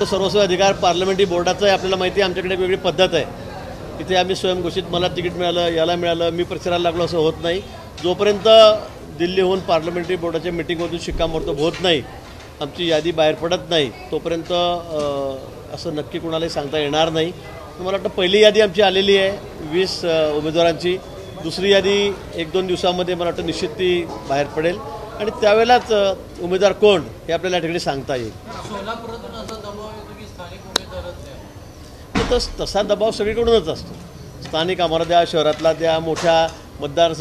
सर्वस्व अधिकार पार्लमेंटरी बोर्डाचा आहे. आपल्याला माहिती आहे आमच्याकडे वेगळी पद्धत आहे. इथे आम्ही स्वयंघोषित मला तिकीट मिळालं, याला मिळालं, मी प्रचाराला लागलो असं होत नाही. जोपर्यंत दिल्लीहून पार्लमेंटरी बोर्डाच्या मिटिंगमधून शिक्कामोर्तब होत नाही, आमची यादी बाहेर पडत नाही, तोपर्यंत असं नक्की कुणालाही सांगता येणार नाही. मला वाटतं पहिली यादी आमची आलेली आहे 20 उमेदवारांची. दुसरी यादी 1-2 दिवसामध्ये मला वाटतं निश्चित ती बाहेर पडेल आणि त्यावेळेलाच उमेदवार कोण हे आपल्याला या ठिकाणी सांगता येईल. तसा दबाव सगळीकडूनच असतो. स्थानिक आम्हाला द्या, शहरातला द्या, मोठ्या मतदार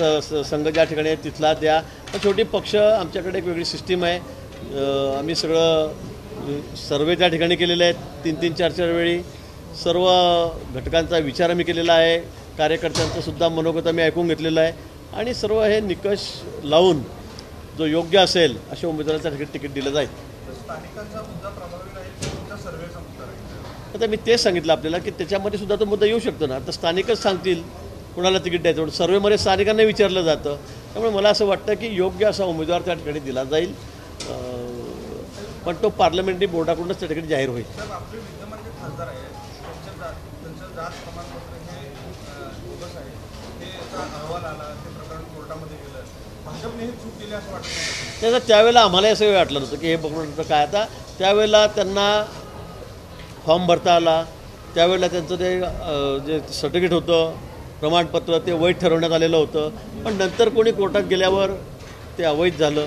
संघ ज्या ठिकाणी आहे तिथला द्या. पण शेवटी पक्ष आमच्याकडे एक वेगळी सिस्टीम आहे. आम्ही सगळं सर्वे त्या ठिकाणी केलेले आहेत 3-3, 4-4 वेळी. सर्व घटकांचा विचार आम्ही केलेला आहे. कार्यकर्त्यांचं सुद्धा मनोगत आम्ही ऐकून घेतलेलं आहे आणि सर्व हे निकष लावून जो योग्य असेल अशा उमेदवारांसाठी तिकीट दिलं जाईल. आता मी तेच सांगितलं आपल्याला की त्याच्यामध्ये सुद्धा तो मुद्दा येऊ शकतो ना. आता स्थानिकच सांगतील कुणाला तिकीट द्यायचं. सर्वेमध्ये स्थानिकांना विचारलं जातं. त्यामुळे मला असं वाटतं की योग्य असा उमेदवार त्या ठिकाणी दिला जाईल. पण तो पार्लमेंटरी बोर्डाकडूनच त्या ठिकाणी जाहीर होईल. त्यावेळेला आम्हाला असं वाटलं नव्हतं की हे बघून काय. आता त्यावेळेला त्यांना फॉर्म भरता आला, त्यावेळेला त्यांचं ते जे सर्टिफिकेट होतं, प्रमाणपत्र, ते वैध ठरवण्यात आलेलं होतं. पण नंतर कोणी कोर्टात गेल्यावर ते अवैध झालं.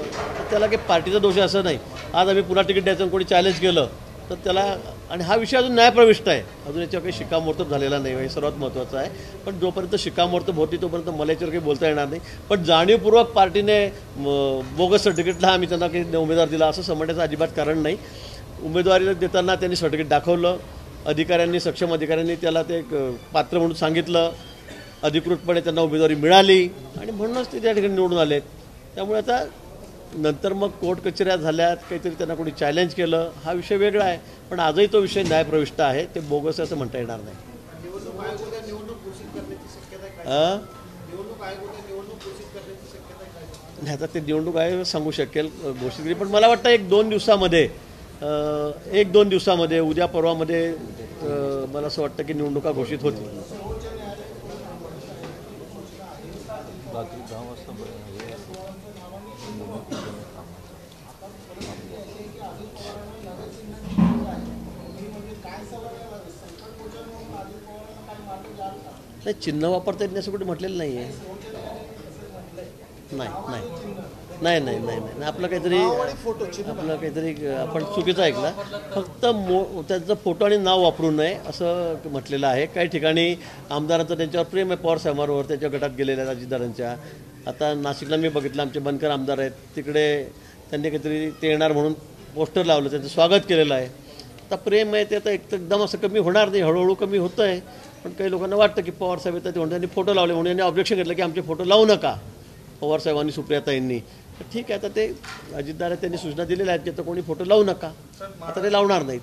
त्याला काही पार्टीचा दोष असं नाही. आज आम्ही पुन्हा तिकीट द्यायचं कोणी चॅलेंज केलं तर त्याला, आणि हा विषय अजून न्यायप्रविष्ट आहे, अजून याच्यावर काही शिक्कामोर्तब झालेला नाही, हे सर्वात महत्त्वाचं आहे. पण जोपर्यंत शिक्कामोर्तब होती तोपर्यंत मला याच्यावर काही बोलता येणार नाही. पण जाणीवपूर्वक पार्टीने बोगस सर्टिफिकेटला आम्ही त्यांना काही उमेदवार दिला असं समजण्याचं अजिबात कारण नाही. उमेदवारी देताना त्यांनी सर्टिफिकेट दाखवलं, अधिकाऱ्यांनी, सक्षम अधिकाऱ्यांनी त्याला ते पात्र म्हणून सांगितलं, अधिकृतपणे त्यांना उमेदवारी मिळाली आणि म्हणूनच ते त्या ठिकाणी निवडून आलेत. त्यामुळे आता नंतर मग कोर्ट कचेऱ्या झाल्यात, काहीतरी त्यांना कोणी चॅलेंज केलं, हा विषय वेगळा आहे. पण आजही तो विषय न्यायप्रविष्ट आहे. ते बोगस असं म्हणता येणार नाही. नाही, आता ते निवडणूक आयोग सांगू शकेल घोषित केली. पण मला वाटतं 1-2 दिवसामध्ये उद्या परवामध्ये मला असं वाटतं की निवडणुका घोषित होतील. नाही, चिन्ह वापरता येत नाही असं कुठे म्हटलेलं नाही आहे. नाही आपलं काहीतरी आपण चुकीचं ऐकलं. फक्त त्यांचा फोटो आणि नाव वापरू नये असं म्हटलेलं आहे. काही ठिकाणी आमदारांचं त्यांच्यावर प्रेम आहे, पवार साहेबांवर, त्यांच्या गटात गेलेल्या अजितदारांच्या. आता नाशिकला मी बघितलं, आमचे बनकर आमदार आहेत, तिकडे त्यांनी काहीतरी ते येणार म्हणून पोस्टर लावलं, त्यांचं स्वागत केलेलं आहे. आता प्रेम आहे ते आता एकदम असं कमी होणार नाही, हळूहळू कमी होतं आहे. पण काही लोकांना वाटतं की पवार साहेब येतात म्हणून त्यांनी फोटो लावले, म्हणून यांनी ऑब्जेक्शन घेतलं की आमचे फोटो लावू नका पवार साहेबांनी, सुप्रियाताईंनी. तर ठीक आहे, आता ते अजितदार त्यांनी सूचना दिलेल्या आहेत की आता कोणी फोटो लावू नका, आता ते लावणार नाहीत.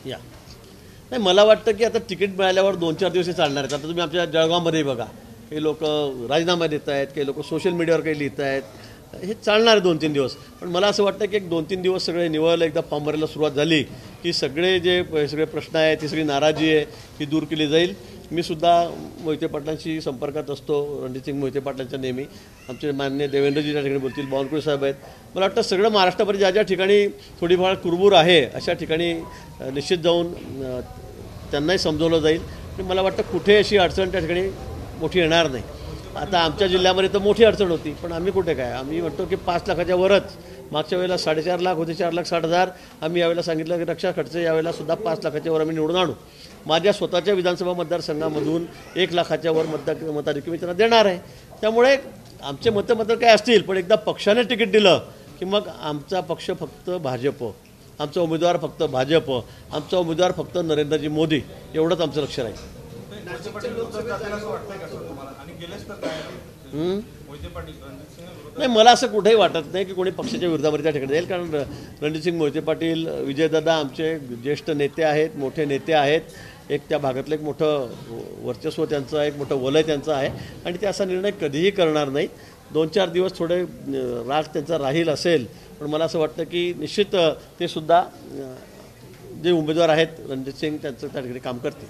या नाही, मला वाटतं की आता तिकीट मिळाल्यावर 2-4 दिवस चालणार आहेत. आता तुम्ही आमच्या जळगावमध्ये बघा, काही लोक राजीनामा देत आहेत, काही लोक सोशल मीडियावर काही लिहित आहेत. हे चालणार आहे 2-3 दिवस. पण मला असं वाटतं की 1-2-3 दिवस सगळे निवडलं, एकदा फॉर्म भरायला सुरुवात झाली की सगळे प्रश्न आहेत, ती सगळी नाराजी आहे ही दूर केली जाईल. मी सुद्धा मोहिते पाटलांशी संपर्कात असतो, रणजितसिंग मोहिते पाटलांच्या नेहमी. आमचे माननीय देवेंद्रजी त्या ठिकाणी बोलतील, बावनकुळे साहेब आहेत. मला वाटतं सगळं महाराष्ट्रामध्ये ज्या ज्या ठिकाणी थोडीफार कुरबूर आहे अशा ठिकाणी निश्चित जाऊन त्यांनाही समजवलं जाईल. आणि मला वाटतं कुठे अशी अडचण त्या ठिकाणी मोठी येणार नाही. आता आमच्या जिल्ह्यामध्ये तर मोठी अडचण होती, पण आम्ही कुठे काय, आम्ही म्हणतो की 5 लाखाच्या वरच. मागच्या वेळेला 4.5 लाख होते, 4,60,000. आम्ही यावेळेला सांगितलं की रक्षा खर्च यावेळेला सुद्धा 5 लाखाच्या वर आम्ही निवडून आणू. माझ्या स्वतःच्या विधानसभा मतदारसंघामधून 1 लाखाच्या वर मताधिक्य मी त्यांना देणार आहे. त्यामुळे आमचे मतं काय असतील, पण एकदा पक्षाने तिकीट दिलं की मग आमचा पक्ष फक्त भाजप, आमचा उमेदवार फक्त भाजप, आमचा उमेदवार फक्त नरेंद्रजी मोदी, एवढंच आमचं लक्ष राहील. नाही, मला असं कुठेही वाटत नाही की कोणी पक्षाच्या विरोधामध्ये त्या ठिकाणी जाईल. कारण रणजितसिंग मोहिते पाटील, विजयदादा आमचे ज्येष्ठ नेते आहेत, मोठे नेते आहेत. एक त्या भागातलं एक मोठं वर्चस्व त्यांचं आहे, एक मोठं वलय त्यांचं आहे आणि ते असा निर्णय कधीही करणार नाहीत. 2-4 दिवस थोडे राग त्यांचा राहील असेल, पण मला असं वाटतं की निश्चित ते सुद्धा जे उमेदवार आहेत रणजित सिंग त्यांचं त्या ठिकाणी काम करतील.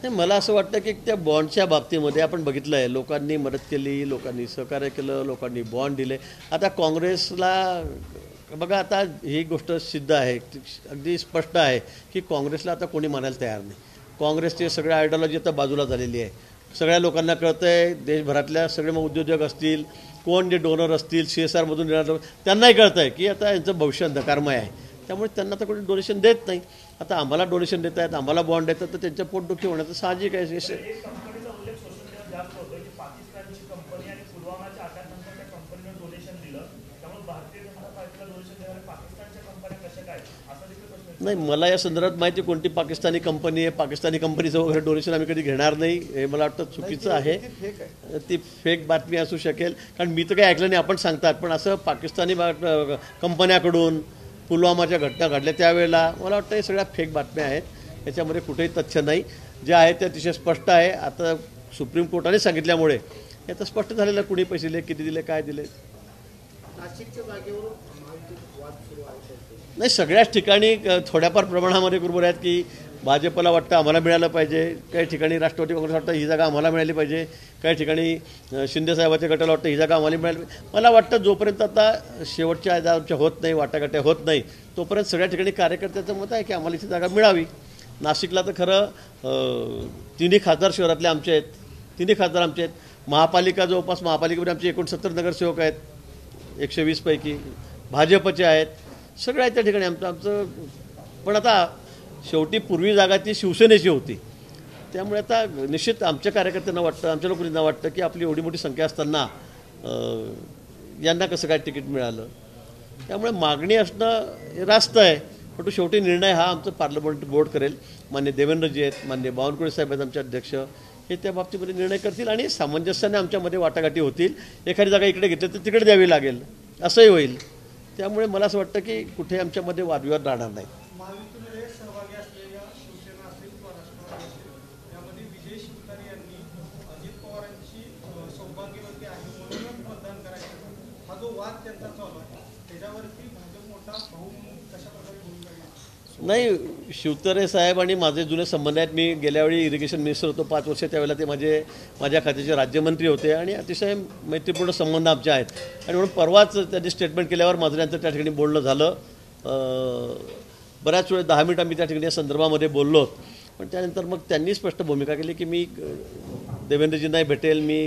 नाही, मला असं वाटतं की त्या बॉन्डच्या बाबतीमध्ये आपण बघितलं आहे, लोकांनी मदत केली, लोकांनी सहकार्य केलं, लोकांनी बॉन्ड दिले. आता काँग्रेसला बघा, आता ही गोष्ट सिद्ध आहे, अगदी स्पष्ट आहे की काँग्रेसला आता कोणी मानायला तयार नाही. काँग्रेसची सगळ्या आयडिओलॉजी आता बाजूला झालेली आहे. सगळ्या लोकांना कळतं आहे, देशभरातल्या सगळे मग उद्योजक असतील, कोण जे डोनर असतील, CSR मधून येणार, त्यांनाही कळतं आहे की आता यांचं भविष्य अंधकारमय आहे. त्यामुळे त्यांना तर कोणी डोनेशन देत नाही. आता आम्हाला डोनेशन देत आहेत, आम्हाला बॉन्ड देतात, तर त्यांच्या पोटदुखी होण्याचं साहजिक आहे. नाही, मला या संदर्भात माहिती कोणती पाकिस्तानी कंपनी आहे, पाकिस्तानी कंपनीचं वगैरे डोनेशन आम्ही कधी घेणार नाही, हे मला वाटतं चुकीचं आहे. ती फेक बातमी असू शकेल, कारण मी तर काही ऐकलं नाही, आपण सांगतात. पण असं पाकिस्तानी कंपन्याकडून पुलवामाच्या घटना घडल्या त्यावेळेला मला वाटतं हे सगळ्या फेक बातम्या आहेत. याच्यामध्ये कुठेही तथ्य नाही. जे आहे ते अतिशय स्पष्ट आहे. आता सुप्रीम कोर्टाने सांगितल्यामुळे आता स्पष्ट झालेलं कुणी पैसे दिले, किती दिले, काय दिले. नाही, सगळ्याच ठिकाणी थोड्याफार प्रमाणामध्ये बरोबर आहेत की भाजपला वाटतं आम्हाला मिळालं पाहिजे, काही ठिकाणी राष्ट्रवादी काँग्रेस वाटतं ही जागा आम्हाला मिळाली पाहिजे, काही ठिकाणी शिंदेसाहेबाच्या गटाला वाटतं ही जागा आम्हाला मिळाली पाहिजे. मला वाटतं जोपर्यंत आता शेवटच्या आमच्या होत नाही, वाटाघाट्या होत नाही, तोपर्यंत सगळ्या ठिकाणी कार्यकर्त्याचं मत आहे की आम्हाला इथे जागा मिळावी. नाशिकला तर खरं 3 खासदार शहरातले आमचे आहेत, 3 खासदार आमचे आहेत. महापालिका जवळपास महापालिकेमध्ये आमचे 69 नगरसेवक आहेत, 120 पैकी भाजपचे आहेत, सगळं आहे त्या ठिकाणी आमचं. पण आता शेवटी पूर्वी जागा ती शिवसेनेची होती, त्यामुळे आता निश्चित आमच्या कार्यकर्त्यांना वाटतं, आमच्या लोकांना वाटतं की आपली एवढी मोठी संख्या असताना यांना कसं काय तिकीट मिळालं. त्यामुळे मागणी असणं रास्त आहे, पण तो शेवटी निर्णय हा आमचं पार्लमेंट बोर्ड करेल. मान्य देवेंद्रजी आहेत, मान्य बावनकुळे साहेब आहेत आमचे अध्यक्ष, हे त्या बाबतीमध्ये निर्णय करतील आणि सामंजस्याने आमच्यामध्ये वाटाघाटी होतील. एखादी जागा इकडे घेतली तर तिकडे द्यावी लागेल, असंही होईल. त्यामुळे मला असं वाटतं की कुठे आमच्यामध्ये वादविवाद राहणार नाही. नाही, शिवतरे साहेब आणि माझे जुने संबंध आहेत. मी गेल्यावेळी इरिगेशन मिनिस्टर होतो 5 वर्ष, त्यावेळेला ते माझ्या खात्याचे राज्यमंत्री होते आणि अतिशय मैत्रीपूर्ण संबंध आमचे आहेत. आणि म्हणून परवाच त्यांनी स्टेटमेंट केल्यावर माझं त्यांचं त्या ठिकाणी बोलणं झालं. बऱ्याच वेळ 10 मिनिट आम्ही त्या ठिकाणी या संदर्भामध्ये बोललो. पण त्यानंतर मग त्यांनी स्पष्ट भूमिका केली की मी देवेंद्रजींनाही भेटेल, मी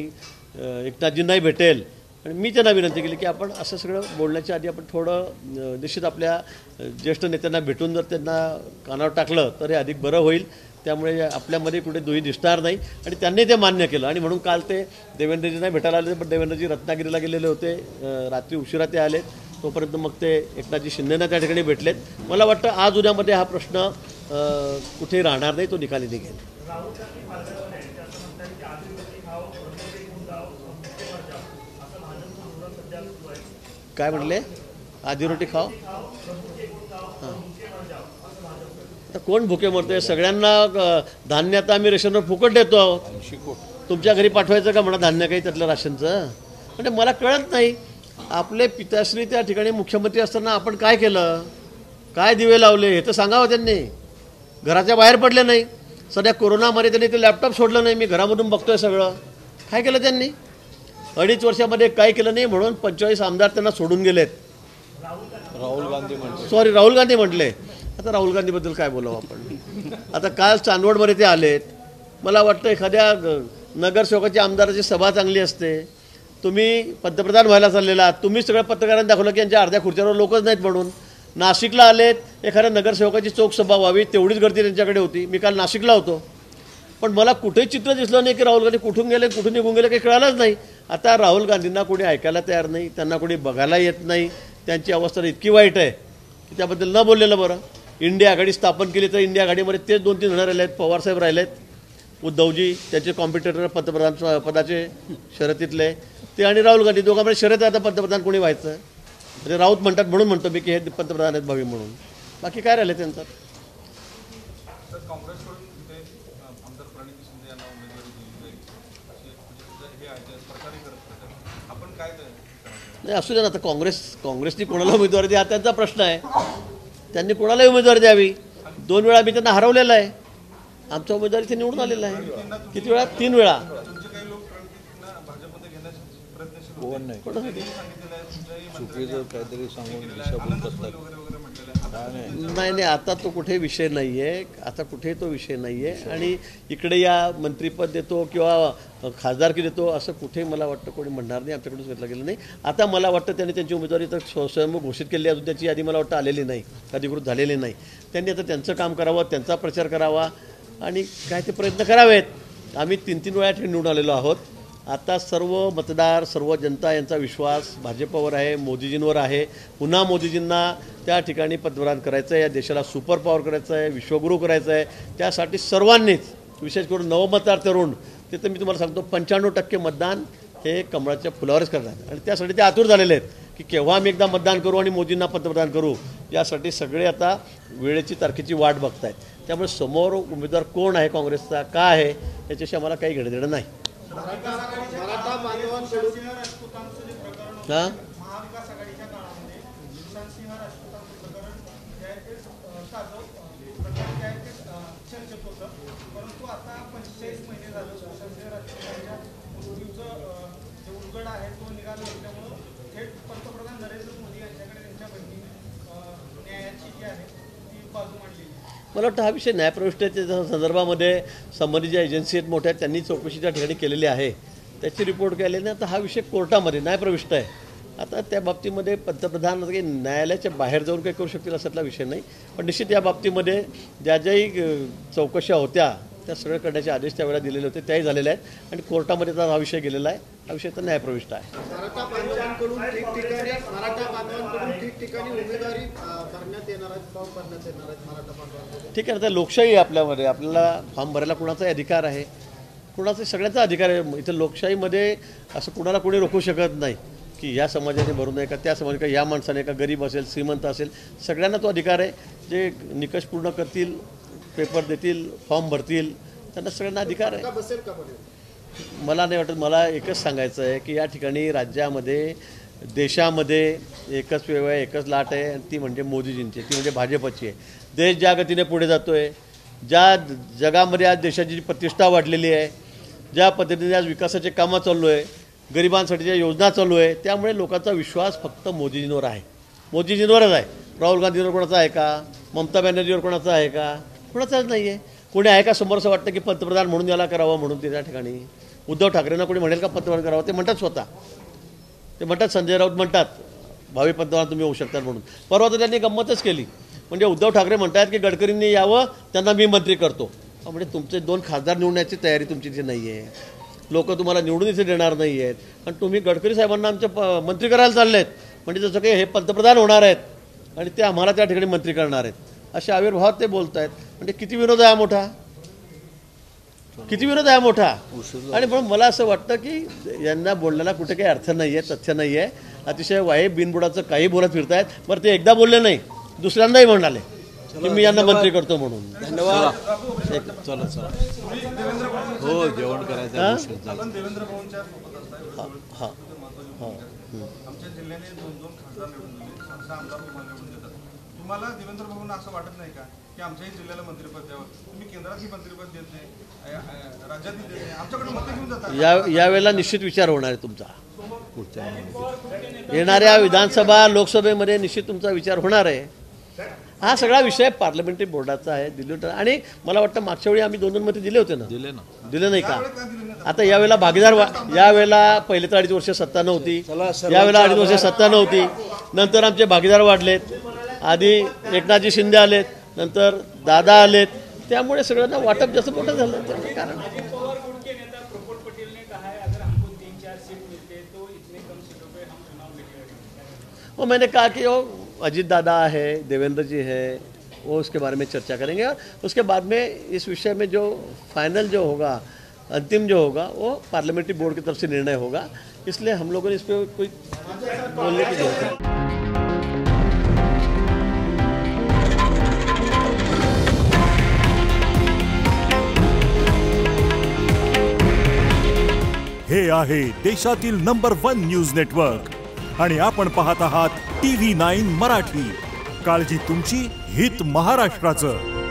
एकनाथजींनाही भेटेल. आणि मी त्यांना विनंती केली की आपण असं सगळं बोलण्याच्या आधी आपण थोडं निश्चित आपल्या ज्येष्ठ नेत्यांना भेटून जर त्यांना कानावर टाकलं तर हे अधिक बरं होईल. त्यामुळे आपल्यामध्ये कुठे दुही दिसणार नाही आणि त्यांनी ते मान्य केलं. आणि म्हणून काल ते देवेंद्रजींना भेटायला आले, पण देवेंद्रजी रत्नागिरीला गेलेले होते, रात्री उशिरा ते आलेत. तोपर्यंत मग ते एकनाथजी शिंदेंना त्या ठिकाणी भेटलेत. मला वाटतं आज उद्यामध्ये हा प्रश्न कुठेही राहणार नाही, तो निकाली निघेल. काय म्हणले? आधी रोटी खाओ. हां, आता कोण भुके मरतोय? सगळ्यांना धान्य आता आम्ही रेशनवर फुकट देतो आहोत. तुमच्या घरी पाठवायचं का म्हणा धान्य काही त्यातलं राशनचं? म्हणजे मला कळत नाही, आपले पिताश्री त्या ठिकाणी मुख्यमंत्री असताना आपण काय केलं, काय दिवे लावले हे तर सांगावं त्यांनी. घराच्या बाहेर पडले नाही. सध्या कोरोनामध्ये त्यांनी ते लॅपटॉप सोडलं नाही, मी घरामधून बघतोय सगळं. काय केलं त्यांनी? 2.5 वर्षामध्ये काय केलं नाही म्हणून 45 आमदार त्यांना सोडून गेलेत. राहुल गांधी म्हटले. आता राहुल गांधीबद्दल काय बोलावं आपण? आता काल चांदवडमध्ये ते आलेत. मला वाटतं एखाद्या नगरसेवकाची आमदाराची सभा चांगली असते. तुम्ही पंतप्रधान व्हायला चाललेला, तुम्ही सगळ्या पत्रकारांनी दाखवलं की यांच्या अर्ध्या खुर्च्यावर लोकच नाहीत म्हणून. नाशिकला आलेत, एखाद्या नगरसेवकाची चोख सभा व्हावी तेवढीच गर्दी त्यांच्याकडे होती. मी काल नाशिकला होतो, पण मला कुठेही चित्र दिसलं नाही की राहुल गांधी कुठून गेले, कुठून निघून गेले, काही कळालंच नाही. आता राहुल गांधींना कोणी ऐकायला तयार नाही, त्यांना कोणी बघायला येत नाही. त्यांची अवस्था इतकी वाईट आहे की त्याबद्दल न बोललेलं बरं. इंडिया आघाडी स्थापन केली तर इंडिया आघाडीमध्ये तेच 2-3 जण राहिले आहेत, पवारसाहेब राहिलेत. उद्धवजी त्यांचे कॉम्पिटिटर पंतप्रधान पदाचे शर्यतीतले ते आणि राहुल गांधी दोघांमध्ये शर्यत आहे आता पंतप्रधान कोणी व्हायचं. म्हणजे राऊत म्हणतात म्हणून म्हणतो मी की हे पंतप्रधान आहेत भावी म्हणून. बाकी काय राहिले त्यांचं. नाही असू द्या ना. आता काँग्रेसनी कोणाला उमेदवारी द्या त्यांचा प्रश्न आहे. त्यांनी कोणालाही उमेदवारी द्यावी. 2 वेळा मी त्यांना हरवलेलं आहे. आमचा उमेदवार इथे निवडून आलेला आहे. किती वेळा? 3 वेळा. नाही आता तो कुठे विषय नाही आहे. आता कुठे तो विषय नाही आहे. आणि इकडे या मंत्रीपद देतो किंवा खासदारकी देतो असं कुठे मला वाटतं कोणी म्हणणार नाही. आमच्याकडून घेतलं गेलं नाही. आता मला वाटतं त्यांनी त्यांची उमेदवारी तर स्वयं घोषित केली अजून त्याची यादी मला वाटतं आलेली नाही, अधिकृत झालेली नाही. त्यांनी आता त्यांचं काम करावं, त्यांचा प्रचार करावा आणि काय ते प्रयत्न करावेत. आम्ही 3 वेळा निवडून आलेलो आहोत. आता सर्व मतदार, सर्व जनता यांचा विश्वास भाजपवर आहे, मोदीजींवर आहे. पुन्हा मोदीजींना त्या ठिकाणी पंतप्रधान करायचं आहे, या देशाला सुपर पॉवर करायचं आहे, विश्वगुरू करायचं आहे. त्यासाठी सर्वांनीच, विशेष करून नवमतदार तरुण, ते तर मी तुम्हाला सांगतो 95% मतदान हे कमळाच्या फुलावरच करतात. आणि त्यासाठी ते आतुर झालेले आहेत की केव्हा आम्ही एकदा मतदान करू आणि मोदींना पंतप्रधान करू. यासाठी सगळे आता वेळेची तारखेची वाट बघत आहेत. त्यामुळे समोर उमेदवार कोण आहे काँग्रेसचा, का आहे, याच्याशी आम्हाला काही घेणं देणं नाही. हां मला वाटतं हा विषय न्यायप्रविष्टेच्या संदर्भामध्ये संबंधित ज्या एजन्सी आहेत मोठ्या त्यांनी चौकशीच्या ठिकाणी केलेली आहे. त्याची रिपोर्ट केलेली आता हा विषय कोर्टामध्ये न्यायप्रविष्ट आहे. आता त्या बाबतीमध्ये पंतप्रधान न्यायालयाच्या बाहेर जाऊन काही करू शकतील असातला विषय नाही. पण निश्चित या बाबतीमध्ये ज्या ज्याही चौकशा होत्या त्या सगळं करण्याचे आदेश त्यावेळेला दिलेले होते, त्याही झालेले आहेत. आणि कोर्टामध्ये तर हा विषय गेलेला आहे. हा विषय तर न्यायप्रविष्ट आहे. ठीक आहे. आता लोकशाही आहे आपल्यामध्ये. आपल्याला फॉर्म भरायला कुणाचाही अधिकार आहे, कुणाचा सगळ्यांचा अधिकार आहे. इथं लोकशाहीमध्ये असं कुणाला कोणी रोखू शकत नाही की या समाजाने भरू नये का त्या समाजाने का या माणसाने का गरीब असेल श्रीमंत असेल सगळ्यांना तो अधिकार आहे. जे निकष पूर्ण करतील, पेपर देतील, फॉर्म भरतील त्यांना सगळ्यांना अधिकार आहे. मला नाही वाटत. मला एकच सांगायचं आहे की या ठिकाणी राज्यामध्ये देशामध्ये एकच वेळ आहे, एकच लाट आहे आणि ती म्हणजे मोदीजींची, ती म्हणजे भाजपची आहे. देश ज्या गतीने पुढे जातो आहे, ज्या जगामध्ये आज देशाची प्रतिष्ठा वाढलेली आहे, ज्या पद्धतीने आज विकासाचे कामं चालू आहे, गरिबांसाठीच्या योजना चालू आहे, त्यामुळे लोकांचा विश्वास फक्त मोदीजींवर आहे, मोदीजींवरच आहे. राहुल गांधीवर कोणाचा आहे का, ममता बॅनर्जीवर कोणाचा आहे का, कोणाचाच नाही आहे. कोणी आहे का समोर असं वाटतं की पंतप्रधान म्हणून याला करावं म्हणून ते त्या ठिकाणी. उद्धव ठाकरेंना कोणी म्हणेल का पंतप्रधान करावं? ते म्हणतात स्वतः, ते म्हणतात, संजय राऊत म्हणतात भावी पंतप्रधान तुम्ही होऊ शकतात म्हणून. परवा तर त्यांनी गंमतच केली. म्हणजे उद्धव ठाकरे म्हणतात की गडकरींनी यावं, त्यांना मी मंत्री करतो. म्हणजे तुमचे 2 खासदार निवडण्याची तयारी तुमची इथे नाही आहे. लोक तुम्हाला निवडून इथे देणार नाही आहेत आणि तुम्ही गडकरी साहेबांना आमचे मंत्री करायला चालले आहेत. म्हणजे जसं काही हे पंतप्रधान होणार आहेत आणि ते आम्हाला त्या ठिकाणी मंत्री करणार आहेत असे आविर्भावात ते बोलत आहेत. म्हणजे किती विरोध आहे मोठा, किती विरोध आहे मोठा. आणि म्हणून मला असं वाटतं की यांना बोलण्याला कुठे काही अर्थ नाही आहे, तथ्य नाही आहे. अतिशय वाईट बिनबुडाचं काही बोलत फिरतायत. बरं ते एकदा बोलले नाही, दुसऱ्यांदाही म्हणाले की मी यांना मंत्री करतो म्हणून. धन्यवाद. चला चला हो जेवण करायचं. हां हां हां आमच्या जिल्ह्याने 2 खासदार निवडून दिले, 6 आमदार तुम्हाला निवडून देतात. तुम्हाला देवेंद्र भाऊंना असं वाटत नाही का की आमच्याही जिल्ह्याला मंत्रिपद द्यावं? तुम्ही केंद्रातही मंत्रिपद देत नाही, राज्यातही देत नाही, आमच्याकडे मतं घेऊन जातात. यावेळेला निश्चित विचार होणार आहे तुमचा. येणाऱ्या विधानसभा लोकसभेमध्ये निश्चित तुमचा विचार होणार आहे. हा सगळा विषय पार्लमेंटरी बोर्डाचा आहे, दिल्ली. आणि मला वाटतं मागच्या वेळी आम्ही 2 मते दिले होते ना, दिले नाही का? आता यावेळेला भागीदार यावेळेला पहिले तर 2.5 वर्ष सत्ता नव्हती, यावेळेला 2.5 वर्ष सत्ता नव्हती. नंतर आमचे भागीदार वाढलेत. आधी एकनाथजी शिंदे आलेत, नंतर दादा आलेत. त्यामुळे सगळ्यांना वाटप जास्त मोठं झालं. कारण वो मैंने कहा कि वो अजीत दादा है, देवेंद्र जी है, वो उसके बारे में चर्चा करेंगे और उसके बाद में इस विषय में जो फाइनल जो होगा, अंतिम जो होगा, वो पार्लियामेंट्री बोर्ड की तरफ से निर्णय होगा। इसलिए हम लोगों ने इस पर कोई बोलने की जरूरत नहीं। हे आहे देशातील नंबर 1 न्यूज नेटवर्क आणि आपण पाहत आहात TV9 मराठी। काळजी तुमची, हित महाराष्ट्राचं।